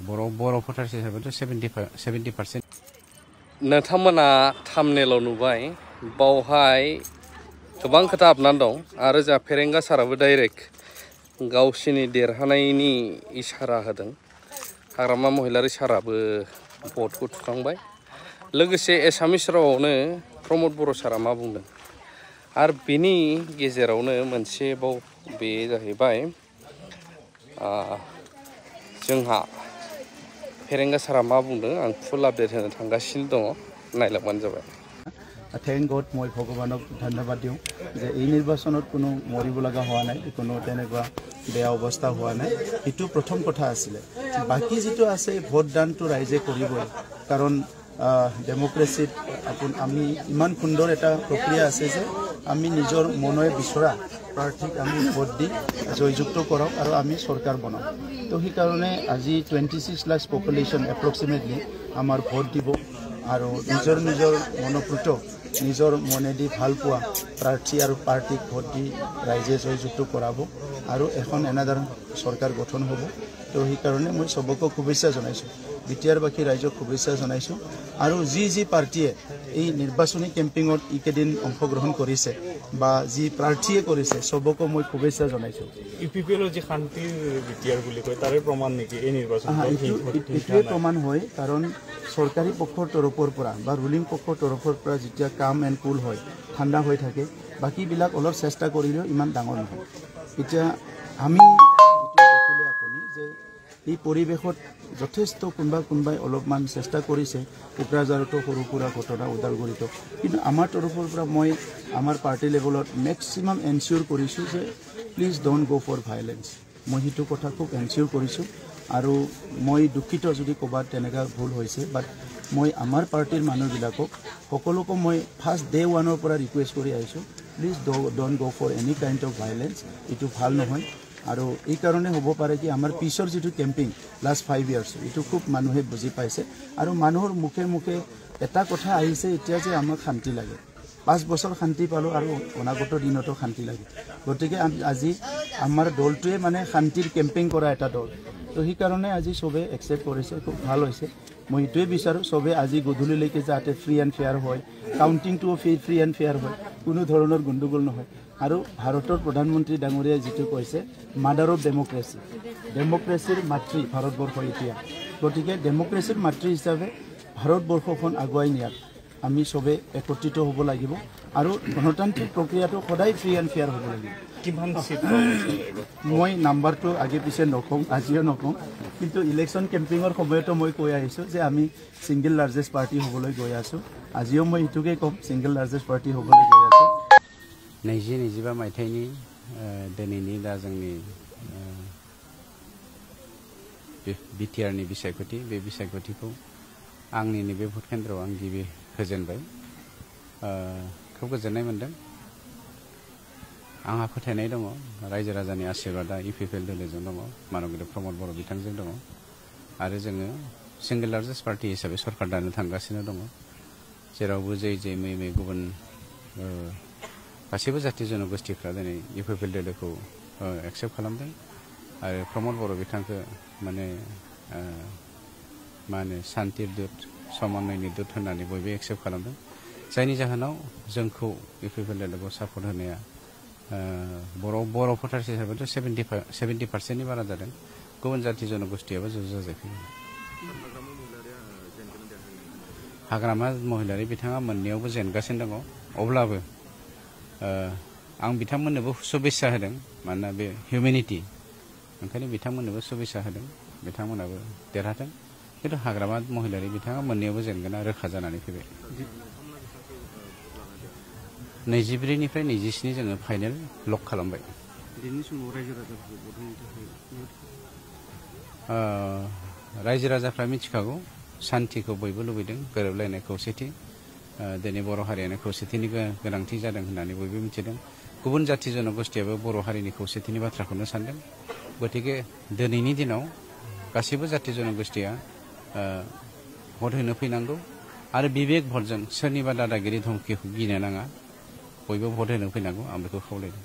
बर' भटार्स हिसाबैथ' 70%। नोंथांमोना थामनेलाव नुबाय बावहाय गोबां खोथा हाबनानै दं आरो जा फेरेंगा साराबो डाइरेक्ट गावसिनि देरहानायनि इसारा होदों। हाग्रामा महिलारि साराबो भटखौ थुखांबाय। लोगोसे एसामिस रावआवनो प्रमद बर' सारा मा बुंदों आरो बेनि गेजेरावनो मोनसे बाव बे जाहैबाय जोंहा फेरेंगा सारा मा बुंदों आं फुल आपडेट होनो थांगासिनो दङ नायलांबानो जाबाय। थैंक गड मैं भगवानक धन्यवाद दिওঁ যে এই নিৰ্বাচনত কোনো মৰিব লগা হোৱা নাই, কোনো তেনেকুৱা বেয়া অৱস্থা হোৱা নাই। এইটো প্ৰথম কথা আছিলে। বাকি যেটো আছে ভোটদানটো ৰাইজে কৰিবই, কাৰণ ডেমক্ৰেসিত আমি ইমান সুন্দৰ এটা প্ৰক্ৰিয়া আছে যে আমি নিজৰ মনৰে বিচৰা প্ৰাৰ্থীক আমি ভোট দি জয়যুক্ত কৰাও আৰু আমি চৰকাৰ বনাও। তো সেই কাৰণে আজি 26 লাখ পপুলেশ্যন এপ্ৰক্সিমেটলি আমাৰ ভোট দিব আৰু নিজৰ মনোপ্ৰত নিজৰ মনেদি ভাল পোৱা প্ৰাৰ্থী আৰু পাৰ্টিক ভোট দি ৰাইজে জয়যুক্ত কৰাব আৰু এখন এনাদাৰ চৰকাৰ গঠন হ'ব। তো সেই কাৰণে মই সবকে শুভেচ্ছা জনাইছোঁ, বিটিআৰবাসী ৰাইজক শুভেচ্ছা জনাইছোঁ। আৰু যি পাৰ্টিয়ে এই নিৰ্বাচনী কেম্পিঙত এইকেইদিন অংশগ্ৰহণ কৰিছে বা যি প্ৰাৰ্থীয়ে কৰিছে সবকে মই শুভেচ্ছা জনাইছোঁ। ইউপিপিএলৰ যি শান্তিৰ বিটিআৰ বুলি কয় তাৰে প্ৰমাণ নেকি এই নিৰ্বাচন? এইটোৱে প্ৰমাণ হয়, কাৰণ চৰকাৰী পক্ষৰ তৰফৰ পৰা বা ৰুলিং পক্ষৰ তৰফৰ পৰা যেতিয়া কাম এণ্ড কুল হয়, ঠাণ্ডা হৈ থাকে, বাকীবিলাক অলপ চেষ্টা কৰিলেও ইমান ডাঙৰ নহয়। এতিয়া আমি দেখিলে আপুনি যে এই পৰিৱেশত যথেষ্ট কোনোবাই অলপমান চেষ্টা কৰিছে। কোকৰাঝাৰতো সৰু সুৰা ঘটনা, ওদালগুৰিতো, কিন্তু আমাৰ তৰফৰ পৰা মই আমাৰ পাৰ্টি লেভেলত মেক্সিমাম এনচিয়ৰ কৰিছোঁ যে প্লিজ ডণ্ট গ' ফৰ ভাইলেঞ্চ। মই সেইটো কথা খুব এনচিয়ৰ কৰিছোঁ আৰু মই দুখিত যদি ক'ৰবাত তেনেকুৱা ভুল হৈছে, বাট মই আমাৰ পাৰ্টিৰ মানুহবিলাকক সকলোকে মই ফাৰ্ষ্ট ডে ওৱানৰ পৰা ৰিকুৱেষ্ট কৰি আহিছোঁ, প্লিজ ডণ্ট গ' ফৰ এনি কাইণ্ড অফ ভাইলেঞ্চ। এইটো ভাল নহয়। আৰু এই কাৰণে হ'ব পাৰে কি আমাৰ পিছৰ যিটো কেম্পিং লাষ্ট 5 years এইটো খুব মানুহে বুজি পাইছে আৰু মানুহৰ মুখে মুখে এটা কথা আহিছে এতিয়া যে আমাক শান্তি লাগে। 5 বছৰ শান্তি পালোঁ আৰু অনাগত দিনতো শান্তি লাগে। গতিকে আজি আমাৰ দলটোৱে মানে শান্তিৰ কেম্পিং কৰা এটা দল। তো সেই কাৰণে আজি চবে একচেপ্ট কৰিছে, খুব ভাল হৈছে। মই এইটোৱে বিচাৰোঁ চবে আজি গধূলিলৈকে যাতে ফ্ৰী এণ্ড ফেয়াৰ হয়, কাউণ্টিংটোও ফ্ৰী এণ্ড ফেয়াৰ হয়, কোনো ধৰণৰ গণ্ডগোল নহয়। আৰু ভাৰতৰ প্ৰধানমন্ত্ৰী ডাঙৰীয়াই যিটো কৈছে মাদাৰ অফ ডেমক্ৰেচি, ডেমক্ৰেচিৰ মাতৃ ভাৰতবৰ্ষ এতিয়া। গতিকে ডেমক্ৰেচিৰ মাতৃ হিচাপে ভাৰতবৰ্ষখন আগুৱাই নিয়াত আমি চবে একত্ৰিত হ'ব লাগিব আৰু গণতান্ত্ৰিক প্ৰক্ৰিয়াটো সদায় ফ্ৰী এণ্ড ফেয়াৰ হ'ব লাগিব। কিমান চিট মই নাম্বাৰটো আগে পিছে নকওঁ, আজিও নকওঁ, কিন্তু ইলেকশ্যন কেম্পিঙৰ সময়তো মই কৈ আহিছোঁ যে আমি ছিংগল লাৰ্জেষ্ট পাৰ্টি হ'বলৈ গৈ আছোঁ। আজিও মই এইটোকে ক'ম, ছিংগল লাৰ্জেষ্ট পাৰ্টি হ'বলৈ গৈ আছোঁ। 2025 मायथाइनि दिनैनि दा जोंनि बिटिआरनि बिसायख'थि, बे बिसायख'थिखौ आंनि नैबे भट केन्द्रआव आं गिबि होजेनबाय। खोब गोजोननाय मोन्दों। आंहा फोथायनाय दङ रायजो राजानि आशीर्बादा इउपिपिएल दोलोजों दङ, मानगिरि प्रमद बर' बिथांजों दङ आरो जोङो सिंगल लार्जेस्ट पार्टी हिसाबै सरकार दानो थांगासिनो दङ। जेरावबो जै मै गुबुन गासैबो जाथि जनगोष्ठीफ्रा दिनै इउपिपिएल दोलोखौ एक्सेप्ट खालामदों आरो प्रमद बर' बिथांखौ माने मा होनो शान्तिर दूत, समन्वयनि दूत होननानै बयबो एक्सेप्ट खालामदों। जायनि जाहोनाव जोंखौ इउपिपिएल दोलोखौ सापर्ट होनाया बर' भटार्स हिसाबैथ' 70%नि बारा जादों। गुबुन जाथि जनगोष्ठीयाबो ज' जायाखै। हाग्रामा महिलारि बिथाङा मोननैयावबो जेनगासिनो दङ। अब्लाबो आं बिथांमोननोबो शुभेच्छा होदों, मानोना बे हिउमेनिटी, ओंखायनो बिथांमोननोबो शुभेच्छा होदों, बिथांमोनाबो देरहाथों। खिन्थु हाग्रामा महिलारि बिथाङा मोननैयावबो जेनगोना रोखा जानानै फैबाय। 24 निफ्राय 27 जोङो फाइनेल लक खालामबाय। रायजो राजाफ्रा मिथिखागौ शान्तिखौ बयबो लुबैदों, गोरोबलायनाय खौसेथि। दिनै बर' हारियानो खौसेथिनि गोनांथि जादों होननानै बयबो मिथिदों। गुबुन जाथि जनगोष्ठीयाबो बर' हारिनि खौसेथिनि बाथ्राखौनो सानदों। गतिके दिनैनि दिनाव गासैबो जाथि जनगोष्ठीया भट होनो फैनांगौ आरो बिबेक भटजों सोरनिबा दादागिरि धमकिखौ गिनो नाङा, बयबो भट होनो फैनांगौ, आं बेखौ खावलायदों।